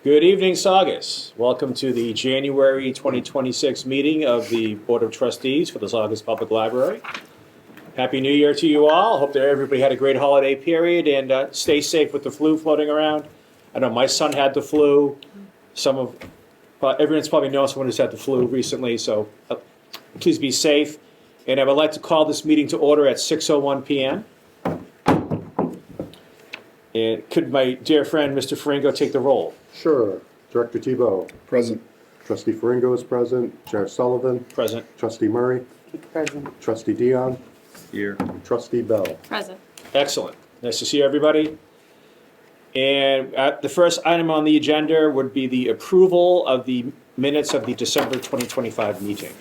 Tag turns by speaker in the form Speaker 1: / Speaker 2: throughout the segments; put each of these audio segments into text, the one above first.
Speaker 1: Good evening, Saugus. Welcome to the January 2026 meeting of the Board of Trustees for the Saugus Public Library. Happy New Year to you all. Hope that everybody had a great holiday period and stay safe with the flu floating around. I know my son had the flu. Everyone's probably known someone who's had the flu recently, so please be safe. And I would like to call this meeting to order at 6:01 p.m. And could my dear friend, Mr. Faringo, take the roll?
Speaker 2: Sure. Director Tebow.
Speaker 3: Present.
Speaker 2: Trustee Faringo is present. Chair Sullivan.
Speaker 1: Present.
Speaker 2: Trustee Murray.
Speaker 4: Present.
Speaker 2: Trustee Dion.
Speaker 3: Here.
Speaker 2: Trustee Bell.
Speaker 4: Present.
Speaker 1: Excellent. Nice to see everybody. And the first item on the agenda would be the approval of the minutes of the December 2025 meeting,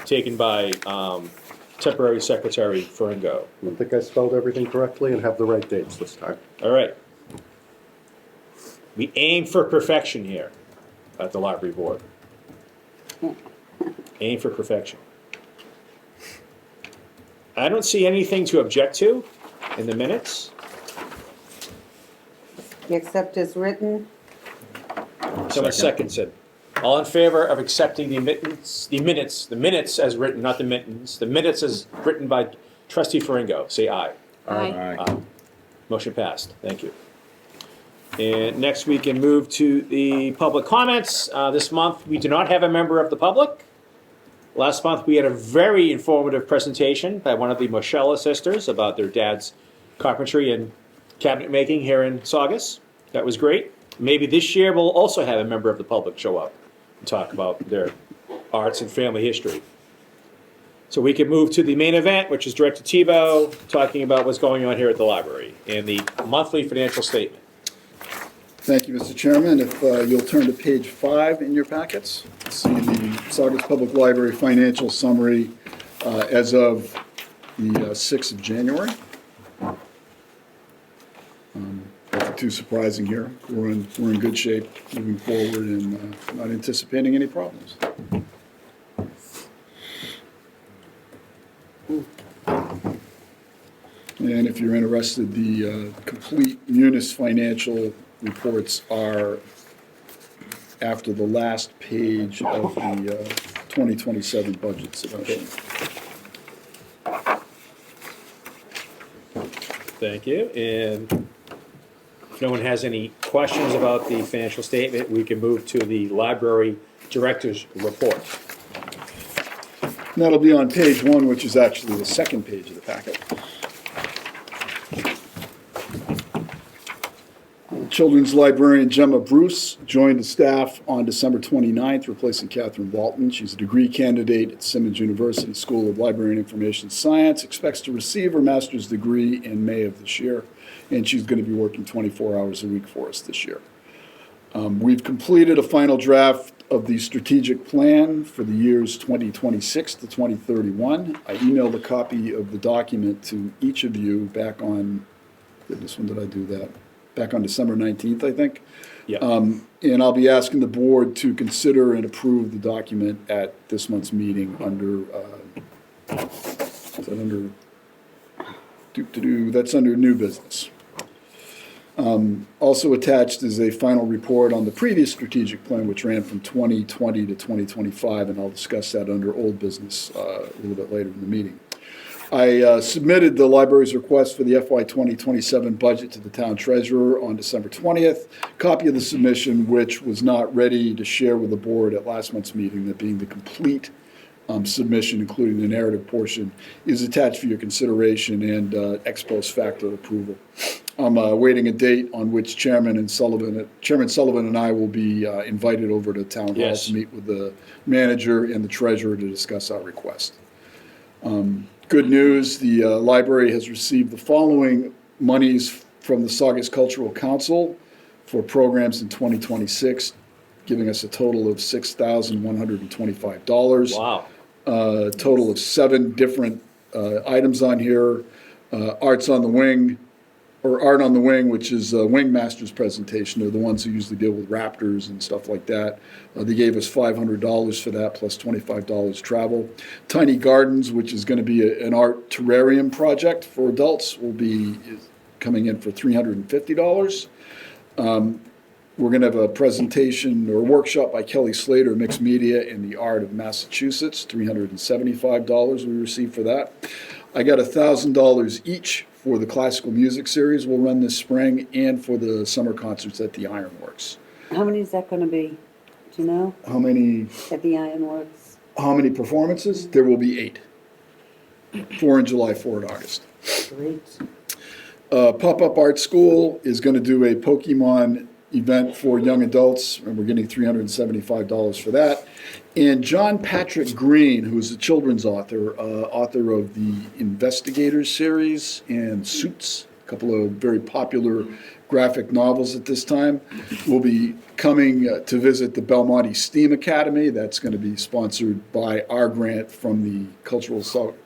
Speaker 1: taken by Temporary Secretary Faringo.
Speaker 2: I think I spelled everything correctly and have the right dates this time.
Speaker 1: All right. We aim for perfection here at the Library Board. Aim for perfection. I don't see anything to object to in the minutes.
Speaker 4: Except as written.
Speaker 1: Someone seconds it. All in favor of accepting the minutes as written, not the mittens, the minutes as written by Trustee Faringo, say aye.
Speaker 4: Aye.
Speaker 1: Aye. Motion passed. Thank you. And next we can move to the public comments. This month we do not have a member of the public. Last month we had a very informative presentation by one of the Moschella sisters about their dad's carpentry and cabinet making here in Saugus. That was great. Maybe this year we'll also have a member of the public show up and talk about their arts and family history. So we can move to the main event, which is Director Tebow talking about what's going on here at the library and the monthly financial statement.
Speaker 3: Thank you, Mr. Chairman. If you'll turn to page 5 in your packets, see the Saugus Public Library financial summary as of the 6th of January. Nothing too surprising here. We're in good shape moving forward and not anticipating any problems. And if you're interested, the complete Munis financial reports are after the last page of the 2027 budget submission.
Speaker 1: Thank you. And if no one has any questions about the financial statement, we can move to the library director's report.
Speaker 3: And that'll be on page 1, which is actually the second page of the packet. Children's librarian Gemma Bruce joined the staff on December 29th, replacing Catherine Walton. She's a degree candidate at Simmons University School of Library and Information Science, expects to receive her master's degree in May of this year, and she's going to be working 24 hours a week for us this year. We've completed a final draft of the strategic plan for the years 2026 to 2031. I emailed a copy of the document to each of you back on, goodness, when did I do that? Back on December 19th, I think.
Speaker 1: Yeah.
Speaker 3: And I'll be asking the board to consider and approve the document at this month's meeting under, that's under new business. Also attached is a final report on the previous strategic plan, which ran from 2020 to 2025, and I'll discuss that under old business a little bit later in the meeting. I submitted the library's request for the FY 2027 budget to the town treasurer on December 20th. Copy of the submission, which was not ready to share with the board at last month's meeting, that being the complete submission, including the narrative portion, is attached for your consideration and ex post facto approval. I'm awaiting a date on which Chairman Sullivan and I will be invited over to Town Hall to meet with the manager and the treasurer to discuss our request. Good news, the library has received the following monies from the Saugus Cultural Council for programs in 2026, giving us a total of $6,125.
Speaker 1: Wow.
Speaker 3: A total of 7 different items on here. Art on the Wing, which is Wing Master's presentation. They're the ones who usually deal with raptors and stuff like that. They gave us $500 for that, plus $25 travel. Tiny Gardens, which is going to be an art terrarium project for adults, will be coming in for $350. We're going to have a presentation or workshop by Kelly Slater, Mixed Media in the Art of Massachusetts, $375 we received for that. I got $1,000 each for the classical music series we'll run this spring and for the summer concerts at the Ironworks.
Speaker 4: How many is that gonna be? Do you know?
Speaker 3: How many
Speaker 4: At the Ironworks?
Speaker 3: performances? There will be 8. 4 in July, 4 in August.
Speaker 4: Great.
Speaker 3: Pop-Up Art School is going to do a Pokemon event for young adults, and we're getting $375 for that. And John Patrick Green, who's a children's author, author of the Investigators series and Suits, a couple of very popular graphic novels at this time, will be coming to visit the Belmonte STEAM Academy. That's going to be sponsored by our grant from the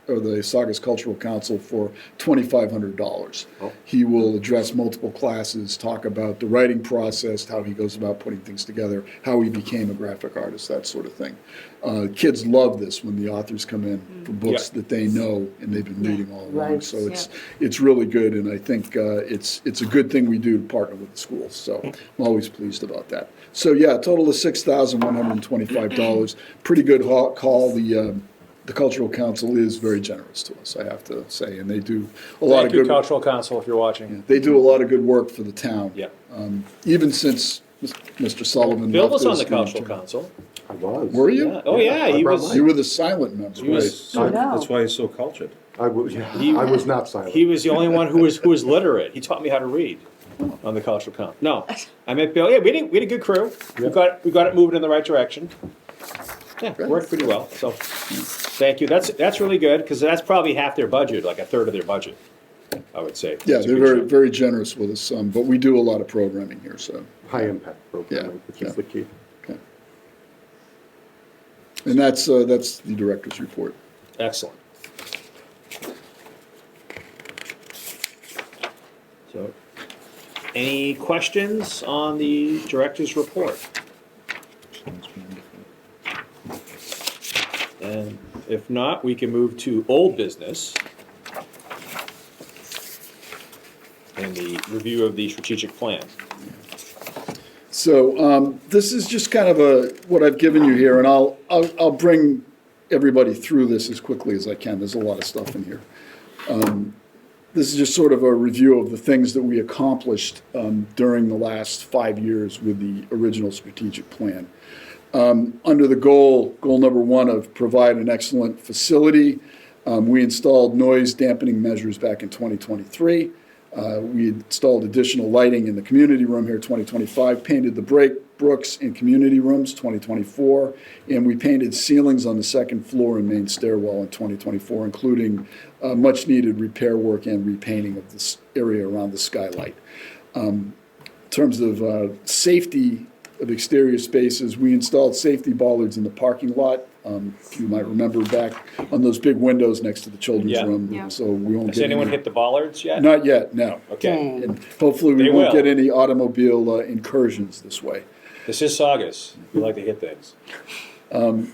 Speaker 3: the Saugus Cultural Council for $2,500.
Speaker 2: Oh.
Speaker 3: He will address multiple classes, talk about the writing process, how he goes about putting things together, how he became a graphic artist, that sort of thing. Kids love this when the authors come in for books that they know and they've been reading all along.
Speaker 4: Right.
Speaker 3: So it's really good, and I think it's a good thing we do to partner with the schools. So I'm always pleased about that. So yeah, a total of $6,125. Pretty good call. The Cultural Council is very generous to us, I have to say, and they do a lot
Speaker 1: Thank
Speaker 3: of
Speaker 1: you,
Speaker 3: good.
Speaker 1: Cultural Council, if you're watching.
Speaker 3: They do a lot of good work for the town.
Speaker 1: Yeah.
Speaker 3: Even since Mr. Sullivan
Speaker 1: Bill
Speaker 3: left
Speaker 1: was on
Speaker 3: us
Speaker 1: the
Speaker 3: being
Speaker 1: Cultural
Speaker 3: chair.
Speaker 1: Council.
Speaker 2: I was.
Speaker 3: Were you?
Speaker 1: Yeah. Oh, yeah, he
Speaker 2: I brought
Speaker 1: was.
Speaker 3: You were the silent member,
Speaker 1: He was-
Speaker 3: right?
Speaker 4: I know.
Speaker 5: That's why he's so cultured.
Speaker 2: I was, yeah,
Speaker 1: He-
Speaker 2: I was not silent.
Speaker 1: He was the only one who was literate. He taught me how to read on the Cultural Council. No, I met Bill. Yeah, we had a good crew. We got it moving in the right direction. Yeah, worked pretty well. So, thank you. That's really good because that's probably half their budget, like a third of their budget, I would say.
Speaker 3: Yeah,
Speaker 1: That's a
Speaker 3: they're
Speaker 1: good
Speaker 3: very,
Speaker 1: chunk.
Speaker 3: very generous with us, but we do a lot of programming here, so.
Speaker 2: High impact programming, which
Speaker 3: Yeah.
Speaker 2: is the key.
Speaker 3: Okay. And that's the director's report.
Speaker 1: Excellent. So, any questions on the director's report? And if not, we can move to old business and the review of the strategic plan.
Speaker 3: So this is just kind of what I've given you here, and I'll bring everybody through this as quickly as I can. There's a lot of stuff in here. This is just sort of a review of the things that we accomplished during the last 5 years with the original strategic plan. Under the goal number 1 of provide an excellent facility, we installed noise dampening measures back in 2023. We installed additional lighting in the community room here 2025, painted the brooks in community rooms 2024, and we painted ceilings on the second floor and main stairwell in 2024, including much needed repair work and repainting of this area around the skylight. In terms of safety of exterior spaces, we installed safety bollards in the parking lot. If you might remember back on those big windows next to the children's
Speaker 1: Yeah.
Speaker 3: room.
Speaker 4: Yeah.
Speaker 3: So we won't
Speaker 1: Has
Speaker 3: get
Speaker 1: anyone
Speaker 3: any,
Speaker 1: hit the bollards yet?
Speaker 3: Not yet, no.
Speaker 1: Okay.
Speaker 4: Dang.
Speaker 3: And hopefully we
Speaker 1: They
Speaker 3: won't
Speaker 1: will.
Speaker 3: get any automobile incursions this way.
Speaker 1: This is Saugus. We like to hit things.
Speaker 3: And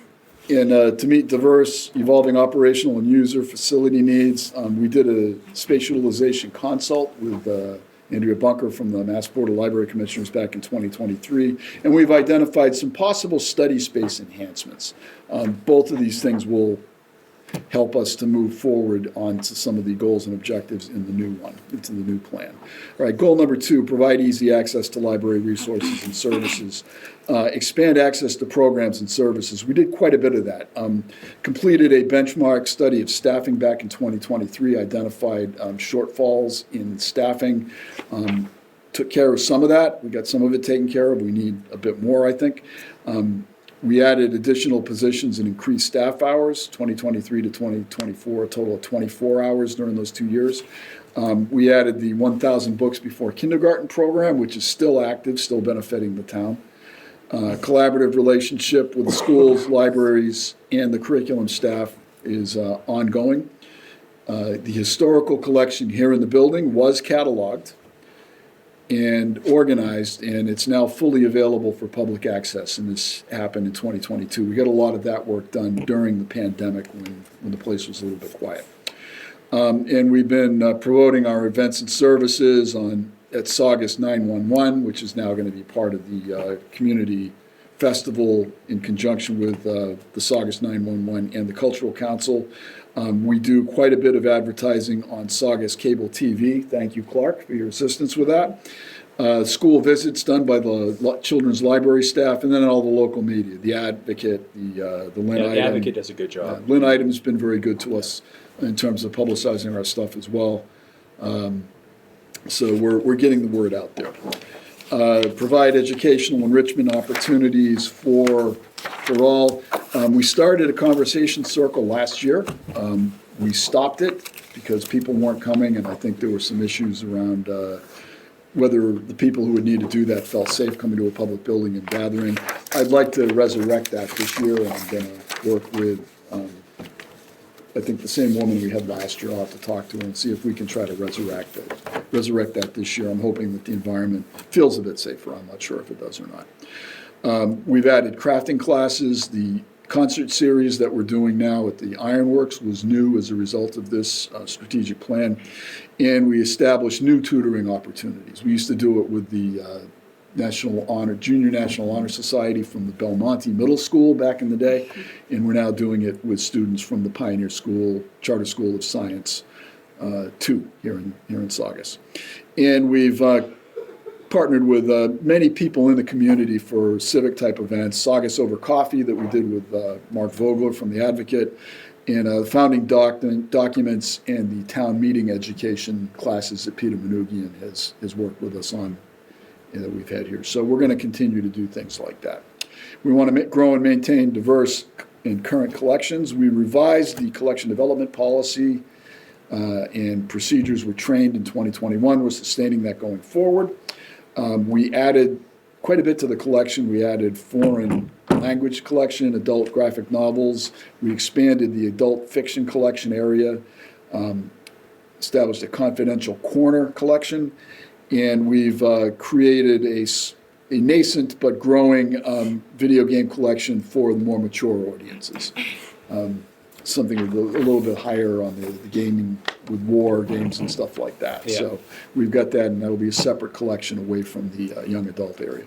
Speaker 3: to meet diverse, evolving operational and user facility needs, we did a space utilization consult with Andrea Bunker from the Mass Board of Library Commissioners back in 2023, and we've identified some possible study space enhancements. Both of these things will help us to move forward onto some of the goals and objectives in the new one, into the new plan. All right, goal number 2, provide easy access to library resources and services. Expand access to programs and services. We did quite a bit of that. Completed a benchmark study of staffing back in 2023, identified shortfalls in staffing. Took care of some of that. We got some of it taken care of. We need a bit more, I think. We added additional positions and increased staff hours, 2023 to 2024, a total of 24 hours during those 2 years. We added the 1,000 Books Before Kindergarten program, which is still active, still benefiting the town. Collaborative relationship with the schools, libraries, and the curriculum staff is ongoing. The historical collection here in the building was cataloged and organized, and it's now fully available for public access, and this happened in 2022. We got a lot of that work done during the pandemic when the place was a little bit quiet. And we've been promoting our events and services on at Saugus 911, which is now going to be part of the community festival in conjunction with the Saugus 911 and the Cultural Council. We do quite a bit of advertising on Saugus Cable TV. Thank you, Clark, for your assistance with that. School visits done by the children's library staff, and then all the local media, the Advocate, the Lynn
Speaker 1: Yeah,
Speaker 3: Item.
Speaker 1: the Advocate does a good job.
Speaker 3: Lynn Item's been very good to us in terms of publicizing our stuff as well. So we're getting the word out there. Provide educational enrichment opportunities for all. We started a conversation circle last year. We stopped it because people weren't coming, and I think there were some issues around whether the people who would need to do that felt safe coming to a public building and gathering. I'd like to resurrect that this year, and I'm going to work with, I think, the same woman we had last year. I'll have to talk to her and see if we can try to resurrect that this year. I'm hoping that the environment feels a bit safer. I'm not sure if it does or not. We've added crafting classes. The concert series that we're doing now at the Ironworks was new as a result of this strategic plan. And we established new tutoring opportunities. We used to do it with the Junior National Honor Society from the Belmonte Middle School back in the day, and we're now doing it with students from the Pioneer School, Charter School of Science 2 here in Saugus. And we've partnered with many people in the community for civic type events, Saugus Over Coffee that we did with Mark Vogler from the Advocate, and founding documents and the town meeting education classes that Peter Manugian has worked with us on that we've had here. So we're going to continue to do things like that. We want to grow and maintain diverse and current collections. We revised the collection development policy and procedures were trained in 2021. We're sustaining that going forward. We added quite a bit to the collection. We added foreign language collection, adult graphic novels. We expanded the adult fiction collection area, established a confidential corner collection, and we've created a nascent but growing video game collection for the more mature audiences. Something a little bit higher on the gaming with war games and stuff like that.
Speaker 1: Yeah.
Speaker 3: So we've got that, and that'll be a separate collection away from the young adult area.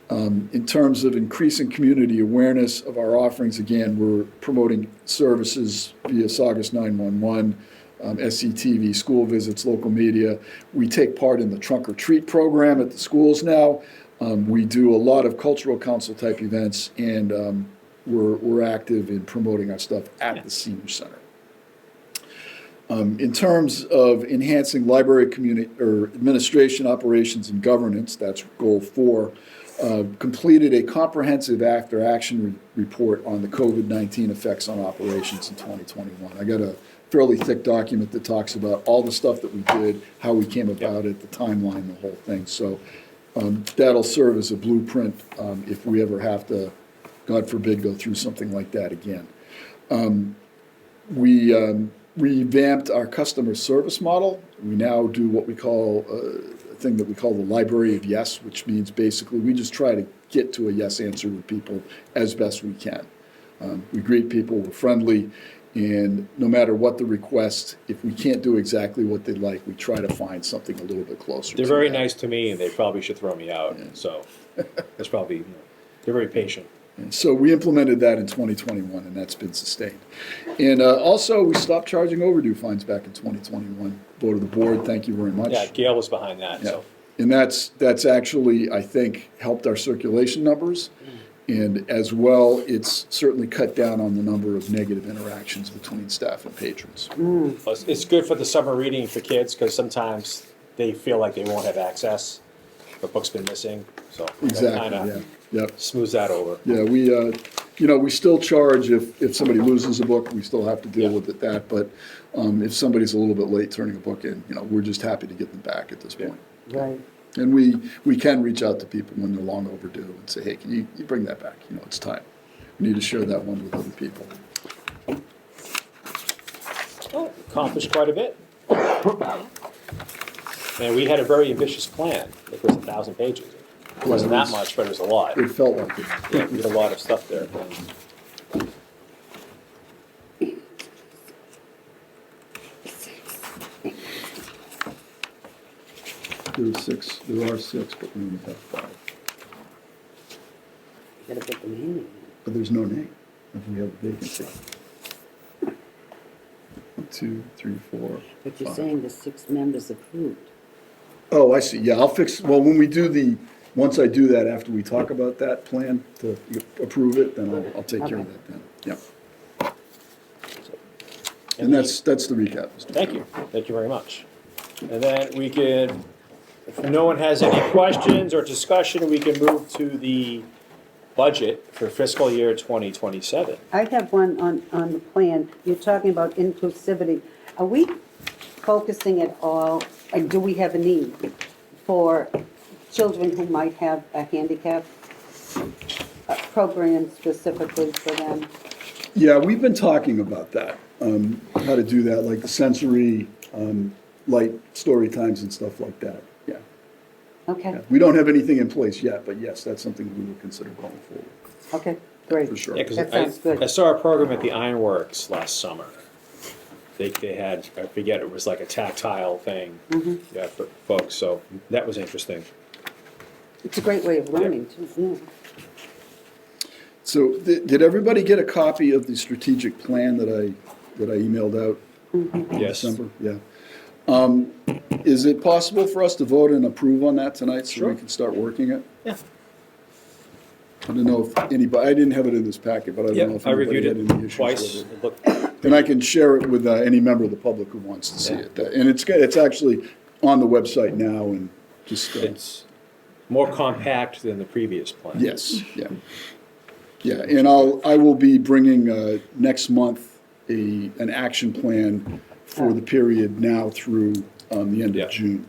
Speaker 3: In terms of increasing community awareness of our offerings, again, we're promoting services via Saugus 911, SCTV, school visits, local media. We take part in the trunk or treat program at the schools now. We do a lot of cultural council type events, and we're active in promoting our stuff at the senior center. In terms of enhancing library community or administration operations and governance, that's goal 4. Completed a comprehensive after-action report on the COVID-19 effects on operations in 2021. I got a fairly thick document that talks about all the stuff that we did, how we came about it, the timeline, the whole thing. So that'll serve as a blueprint if we ever have to, God forbid, go through something like that again. We revamped our customer service model. We now do what we call a thing that we call the Library of Yes, which means basically we just try to get to a yes answer with people as best we can. We greet people, we're friendly, and no matter what the request, if we can't do exactly what they'd like, we try to find something a little bit closer.
Speaker 1: They're
Speaker 3: to
Speaker 1: very
Speaker 3: that.
Speaker 1: nice to me, and they probably should throw me out.
Speaker 3: Yeah.
Speaker 1: So that's probably, they're very patient.
Speaker 3: And so we implemented that in 2021, and that's been sustained. And also, we stopped charging overdue fines back in 2021. Vote of the board, thank you very much.
Speaker 1: Yeah, Gail was behind that.
Speaker 3: Yeah.
Speaker 1: So
Speaker 3: And that's actually, I think, helped our circulation numbers. And as well, it's certainly cut down on the number of negative interactions between staff and patrons.
Speaker 1: it's good for the summer reading for kids because sometimes they feel like they won't have access. The book's been missing, so
Speaker 3: Exactly,
Speaker 1: kind
Speaker 3: yeah.
Speaker 1: of
Speaker 3: Yep.
Speaker 1: smooths that over.
Speaker 3: Yeah, we still charge if somebody loses a book, we still have to deal
Speaker 1: Yeah.
Speaker 3: with that. But if somebody's a little bit late turning a book in, we're just happy to get them back at this point.
Speaker 4: Right.
Speaker 3: And we can reach out to people when they're long overdue and say, hey, can you bring that back? It's time. We need to share that one with other people.
Speaker 1: Well, accomplished quite a bit. And we had a very ambitious plan. It was 1,000 pages. It wasn't that much, but it was a lot.
Speaker 3: It felt like it.
Speaker 1: Yeah, we had a lot of stuff there.
Speaker 3: There are six, but we only have five.
Speaker 4: You gotta put the name in.
Speaker 3: But there's no name if we have a vacancy. 1, 2, 3, 4.
Speaker 4: But you're
Speaker 3: 5.
Speaker 4: saying the 6 members approved.
Speaker 3: Oh, I see. Yeah, I'll fix, well, when we do once I do that, after we talk about that plan to approve it, then I'll take care of that then. Yeah. And that's the recap, Mr.
Speaker 1: Thank you. Thank you very much. And then we can, if no one has any questions or discussion, we can move to the budget for fiscal year 2027.
Speaker 4: I have one on the plan. You're talking about inclusivity. Are we focusing at all, or do we have a need for children who might have a handicap? A program specifically for them?
Speaker 3: Yeah, we've been talking about that, how to do that, like the sensory, light story times and stuff like that, yeah.
Speaker 4: Okay,
Speaker 3: Yeah. We don't have anything in place yet, but yes, that's something we will consider going forward,
Speaker 4: okay, great.
Speaker 3: for sure.
Speaker 1: Yeah, because
Speaker 4: That sounds good.
Speaker 1: I saw a program at the Ironworks last summer. They had, I forget, it was like a tactile thing,
Speaker 4: Mm-hmm.
Speaker 1: yeah, for folks, so that was interesting.
Speaker 4: It's a great way of learning too, yeah.
Speaker 3: So, did everybody get a copy of the strategic plan that I emailed out in
Speaker 1: Yes.
Speaker 3: December? Yeah. Is it possible for us to vote and approve on that tonight so
Speaker 1: Sure.
Speaker 3: we can start working it?
Speaker 1: Yeah.
Speaker 3: I don't know if anybody, I didn't have it in this packet, but I don't know
Speaker 1: Yeah,
Speaker 3: if
Speaker 1: I
Speaker 3: anybody
Speaker 1: reviewed
Speaker 3: had
Speaker 1: it
Speaker 3: any issues
Speaker 1: twice.
Speaker 3: with it.
Speaker 1: It looked-
Speaker 3: And I can share it with any member of the public who wants to see
Speaker 1: Yeah.
Speaker 3: it. And it's actually on the website now and just,
Speaker 1: It's more compact than the previous plan.
Speaker 3: yes, yeah. Yeah, and I will be bringing next month an action plan for the period now through the end
Speaker 1: Yeah.
Speaker 3: of June.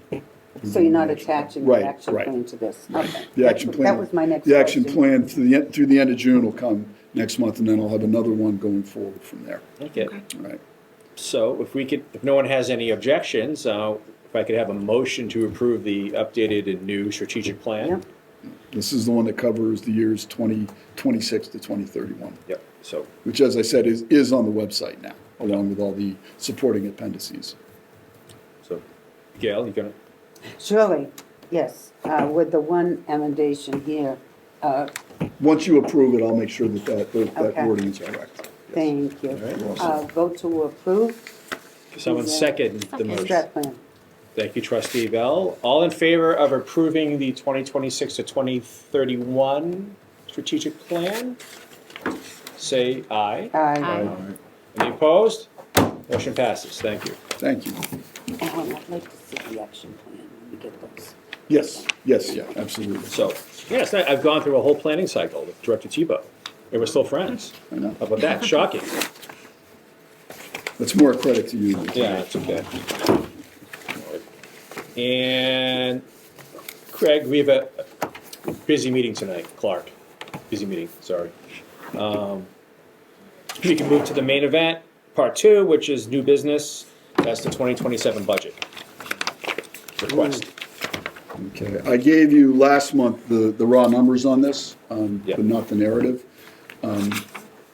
Speaker 4: So you're not attaching the
Speaker 3: Right,
Speaker 4: action
Speaker 3: right.
Speaker 4: plan to this? Okay.
Speaker 3: The action plan.
Speaker 4: That was my next
Speaker 3: The action
Speaker 4: question.
Speaker 3: plan through the end of June will come next month, and then I'll have another one going forward from there.
Speaker 1: Okay,
Speaker 3: All right.
Speaker 1: so if no one has any objections, if I could have a motion to approve the updated and new strategic plan?
Speaker 4: Yep.
Speaker 3: This is the one that covers the years 2026 to 2031,
Speaker 1: Yep, so,
Speaker 3: which, as I said, is on the website now, along with all the supporting appendices.
Speaker 1: Gail, you gonna,
Speaker 4: Surely, yes, with the one amendation here,
Speaker 3: Once you approve it, I'll make sure that
Speaker 4: Okay.
Speaker 3: wording is correct.
Speaker 4: thank you.
Speaker 1: right.
Speaker 4: Vote to approve
Speaker 1: someone second the motion?
Speaker 4: strat plan.
Speaker 1: Thank you, trustee Bell. All in favor of approving the 2026 to 2031 strategic plan? Say aye.
Speaker 4: Aye.
Speaker 1: Any opposed? Motion passes, thank you.
Speaker 3: Thank you.
Speaker 4: I'd like to see the action plan when we get those.
Speaker 3: Yes, yeah, absolutely.
Speaker 1: So, yes, I've gone through a whole planning cycle with Director Tebow, and we're still friends.
Speaker 3: I know.
Speaker 1: How about that? Shocking.
Speaker 3: That's more credit to you.
Speaker 1: Yeah, it's okay. And Craig, we have a busy meeting tonight, Clark. Busy meeting, sorry. We can move to the main event, part 2, which is new business. That's the 2027 budget request.
Speaker 3: Okay, I gave you last month the raw numbers on this,
Speaker 1: Yeah.
Speaker 3: but not the narrative.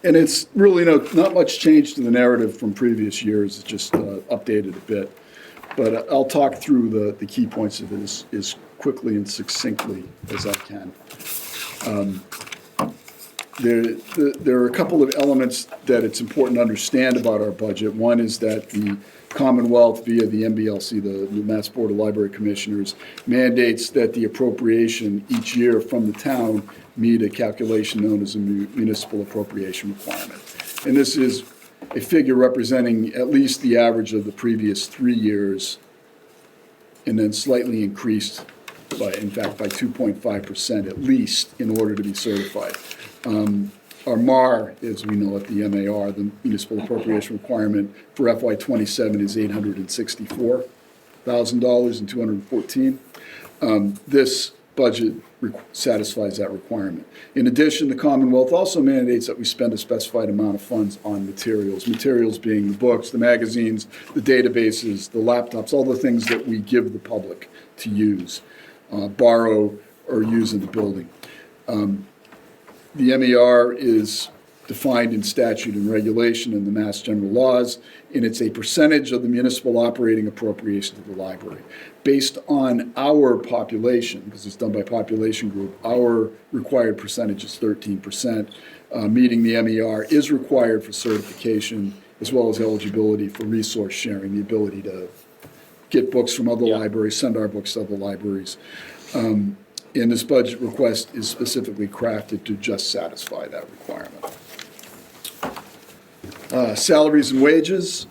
Speaker 3: And it's really not much change to the narrative from previous years, it's just updated a bit. But I'll talk through the key points of it as quickly and succinctly as I can. There are a couple of elements that it's important to understand about our budget. One is that the Commonwealth, via the MBLC, the Mass Board of Library Commissioners, mandates that the appropriation each year from the town meet a calculation known as a municipal appropriation requirement. And this is a figure representing at least the average of the previous 3 years, and then slightly increased in fact, by 2.5% at least in order to be certified. Our MAR, as we know it, the MAR, the municipal appropriation requirement for FY '27 is $864,000 and 214. This budget satisfies that requirement. In addition, the Commonwealth also mandates that we spend a specified amount of funds on materials. Materials being the books, the magazines, the databases, the laptops, all the things that we give the public to use, borrow, or use in the building. The MER is defined in statute and regulation in the Mass General laws, and it's a percentage of the municipal operating appropriation to the library. Based on our population, because it's done by population group, our required percentage is 13%. Meeting the MER is required for certification, as well as eligibility for resource sharing, the ability to get books from other libraries, send our books to other libraries. And this budget request is specifically crafted to just satisfy that requirement. Salaries and wages,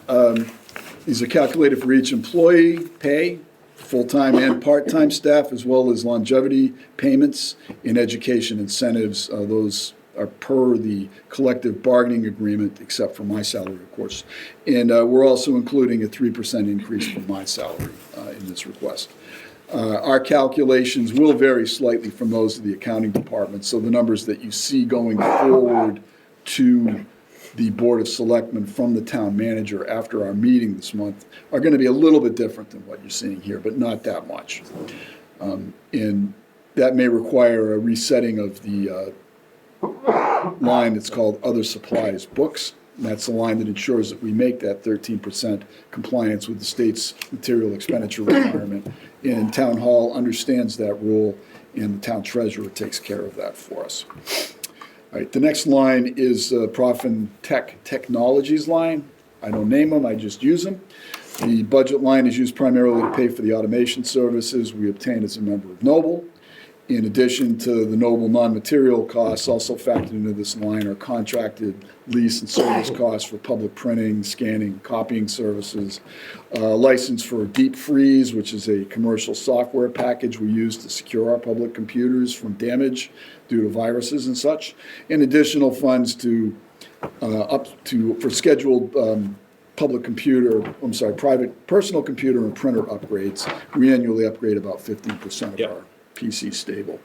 Speaker 3: these are calculated for each employee pay, full-time and part-time staff, as well as longevity payments and education incentives. Those are per the collective bargaining agreement, except for my salary, of course. And we're also including a 3% increase for my salary in this request. Our calculations will vary slightly from those of the accounting department, so the numbers that you see going forward to the Board of Selectmen from the town manager after our meeting this month are going to be a little bit different than what you're seeing here, but not that much. And that may require a resetting of the line that's called other supplies books. And that's the line that ensures that we make that 13% compliance with the state's material expenditure requirement. And Town Hall understands that rule, and the town treasurer takes care of that for us. All right, the next line is Prof and Tech Technologies line. I don't name them, I just use them. The budget line is used primarily to pay for the automation services we obtain as a member of Noble. In addition to the Noble non-material costs, also factored into this line are contracted lease and service costs for public printing, scanning, copying services, license for Deep Freeze, which is a commercial software package we use to secure our public computers from damage due to viruses and such, and additional funds for scheduled private personal computer and printer upgrades. We annually upgrade about 15% of our PC stable.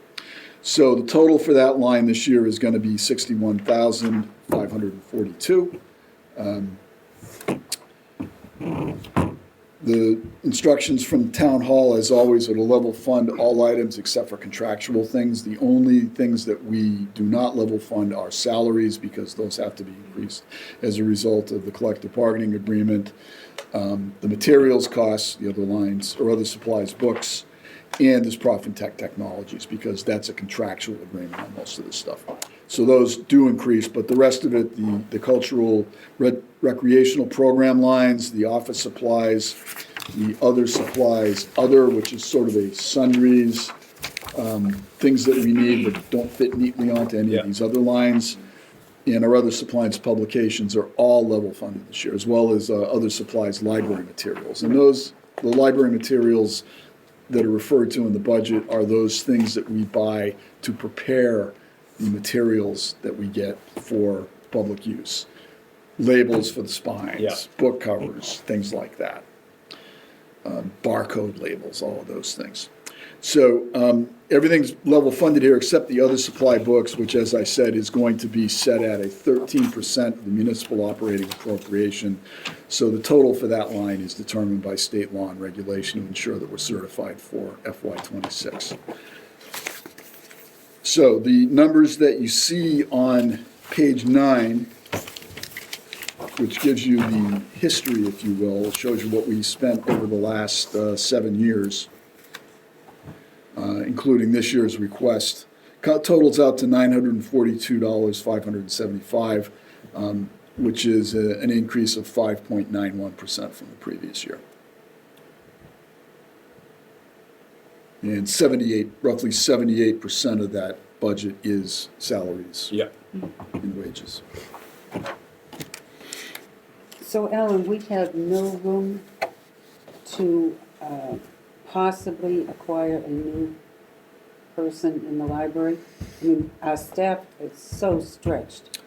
Speaker 3: So the total for that line this year is going to be $61,542. The instructions from Town Hall, as always, are to level fund all items except for contractual things. The only things that we do not level fund are salaries, because those have to be increased as a result of the collective bargaining agreement. The materials costs, the other lines, or other supplies, books, and this Prof and Tech Technologies, because that's a contractual agreement on most of this stuff. So those do increase, but the rest of it, the cultural, recreational program lines, the office supplies, the other supplies, which is sort of a sundries, things that we need but don't fit neatly onto any of these other lines, and our other supplies publications are all level funded this year, as well as other supplies, library materials. And the library materials that are referred to in the budget are those things that we buy to prepare the materials that we get for public use. Labels for the spines, book covers, things like that. Barcode labels, all of those things. So everything's level funded here except the other supply books, which, as I said, is going to be set at a 13% of the municipal operating appropriation. So the total for that line is determined by state law and regulation to ensure that we're certified for FY26. So the numbers that you see on page 9, which gives you the history, if you will, shows you what we spent over the last 7 years, including this year's request, totals out to $942,575, which is an increase of 5.91% from the previous year. And roughly 78% of that budget is salaries and wages.
Speaker 4: So, Ellen, we have no room to possibly acquire a new person in the library? I mean, our staff is so stretched.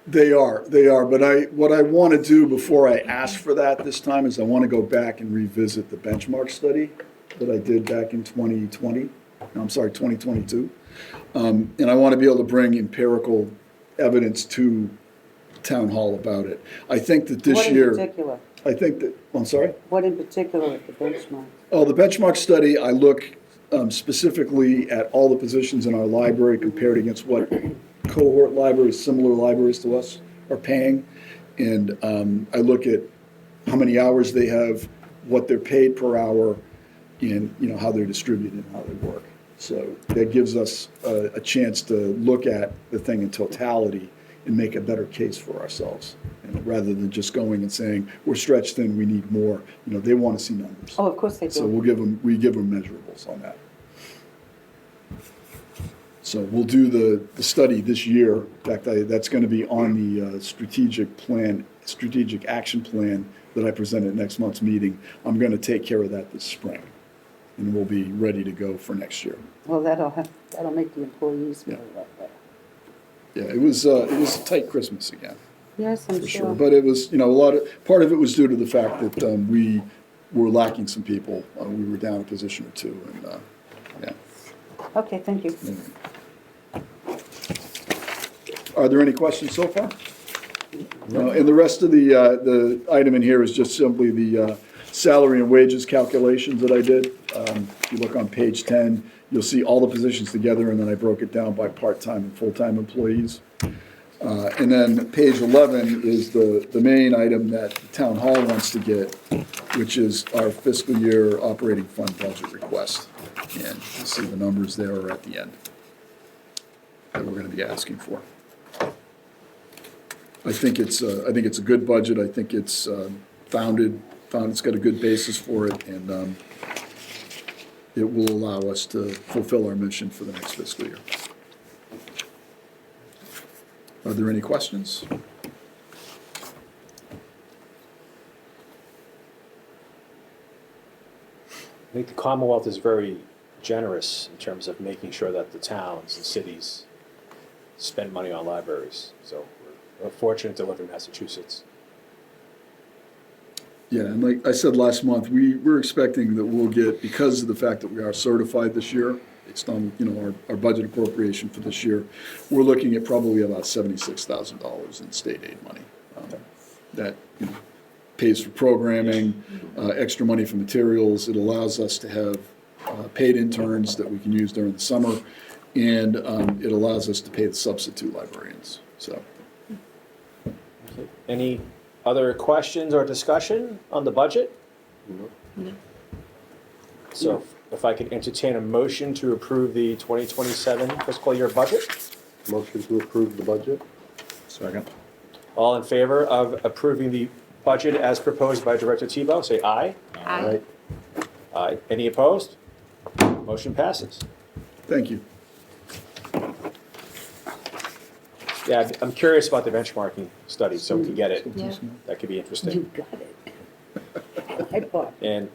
Speaker 3: They are, but what I want to do before I ask for that this time is I want to go back and revisit the benchmark study that I did back in 2022. And I want to be able to bring empirical evidence to Town Hall about it. I think that this year...
Speaker 4: What in particular?
Speaker 3: I'm sorry?
Speaker 4: What in particular at the benchmark?
Speaker 3: Oh, the benchmark study, I look specifically at all the positions in our library compared against what cohort libraries, similar libraries to us, are paying. And I look at how many hours they have, what they're paid per hour, and, you know, how they're distributed and how they work. So that gives us a chance to look at the thing in totality and make a better case for ourselves. And rather than just going and saying, we're stretched thin, we need more, you know, they want to see numbers.
Speaker 4: Oh, of course they
Speaker 3: So
Speaker 4: do.
Speaker 3: we give them measurables on that. So we'll do the study this year. In fact, that's going to be on the strategic action plan that I present at next month's meeting. I'm going to take care of that this spring, and we'll be ready to go for next year.
Speaker 4: Well, that'll make the employees feel
Speaker 3: Yeah.
Speaker 4: a lot better.
Speaker 3: Yeah, it was a tight Christmas again,
Speaker 4: Yes, I'm
Speaker 3: for
Speaker 4: sure.
Speaker 3: sure. But it was, you know, part of it was due to the fact that we were lacking some people. We were down a position or two, and yeah.
Speaker 4: Okay, thank you.
Speaker 3: Are there any questions so far? No. And the rest of the item in here is just simply the salary and wages calculations that I did. If you look on page 10, you'll see all the positions together, and then I broke it down by part-time and full-time employees. And then page 11 is the main item that the town hall wants to get, which is our fiscal year operating fund budget request. And you see the numbers there are at the end that we're going to be asking for. I think it's a good budget. I think it's it's got a good basis for it, and it will allow us to fulfill our mission for the next fiscal year. Are there any questions?
Speaker 1: I think the Commonwealth is very generous in terms of making sure that the towns and cities spend money on libraries. So we're fortunate to live in Massachusetts.
Speaker 3: Yeah, and like I said last month, we're expecting that we'll get, because of the fact that we are certified this year, based on, you know, our budget appropriation for this year, we're looking at probably about $76,000 in state aid money. That, you know, pays for programming, extra money for materials. It allows us to have paid interns that we can use during the summer, and it allows us to pay the substitute librarians, so.
Speaker 1: Any other questions or discussion on the budget?
Speaker 2: No.
Speaker 1: So if I could entertain a motion to approve the 2027 fiscal year budget?
Speaker 2: Motion to approve the budget?
Speaker 3: Second.
Speaker 1: All in favor of approving the budget as proposed by Director Tebow, say aye.
Speaker 2: Aye.
Speaker 1: Aye. Any opposed? Motion passes.
Speaker 3: Thank you.
Speaker 1: Yeah, I'm curious about the benchmarking study, so we can get it.
Speaker 5: Yeah.
Speaker 1: That could be interesting.
Speaker 4: You got it. I bought.
Speaker 1: And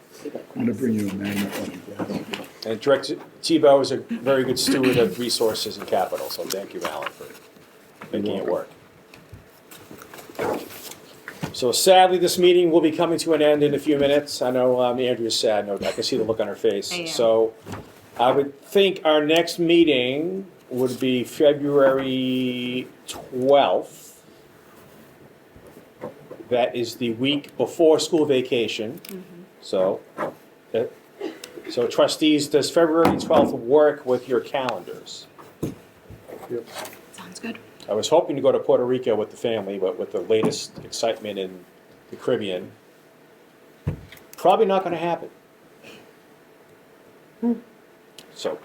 Speaker 3: I'm gonna bring you a magnifying glass.
Speaker 1: Director Tebow is a very good steward of resources and capital, so thank you, Alan, for making it work. So sadly, this meeting will be coming to an end in a few minutes. I know Andrea's sad, no, I can see the look on her face.
Speaker 5: I am.
Speaker 1: So I would think our next meeting would be February 12th. That is the week before school vacation. So, so trustees, does February 12th work with your calendars?
Speaker 2: Yep.
Speaker 5: Sounds good.
Speaker 1: I was hoping to go to Puerto Rico with the family, but with the latest excitement in the Caribbean, probably not going to happen. So,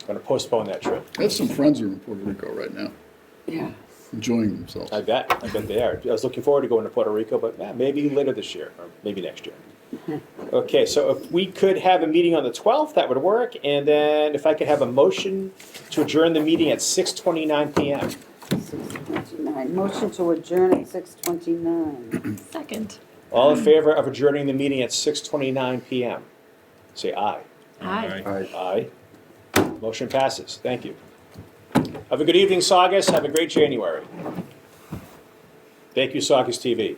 Speaker 1: I'm going to postpone that trip.
Speaker 3: I have some friends who are in Puerto Rico right now,
Speaker 4: Yeah.
Speaker 3: enjoying themselves.
Speaker 1: I bet they are. I was looking forward to going to Puerto Rico, but maybe later this year, or maybe next year. Okay, so if we could have a meeting on the 12th, that would work, and then if I could have a motion to adjourn the meeting at 6:29 PM.
Speaker 4: 6:29. Motion to adjourn at 6:29.
Speaker 5: Second.
Speaker 1: All in favor of adjourning the meeting at 6:29 PM? Say aye.
Speaker 5: Aye.
Speaker 2: Aye.
Speaker 1: Aye. Motion passes. Thank you. Have a good evening, Saugus. Have a great January. Thank you, Saugus TV.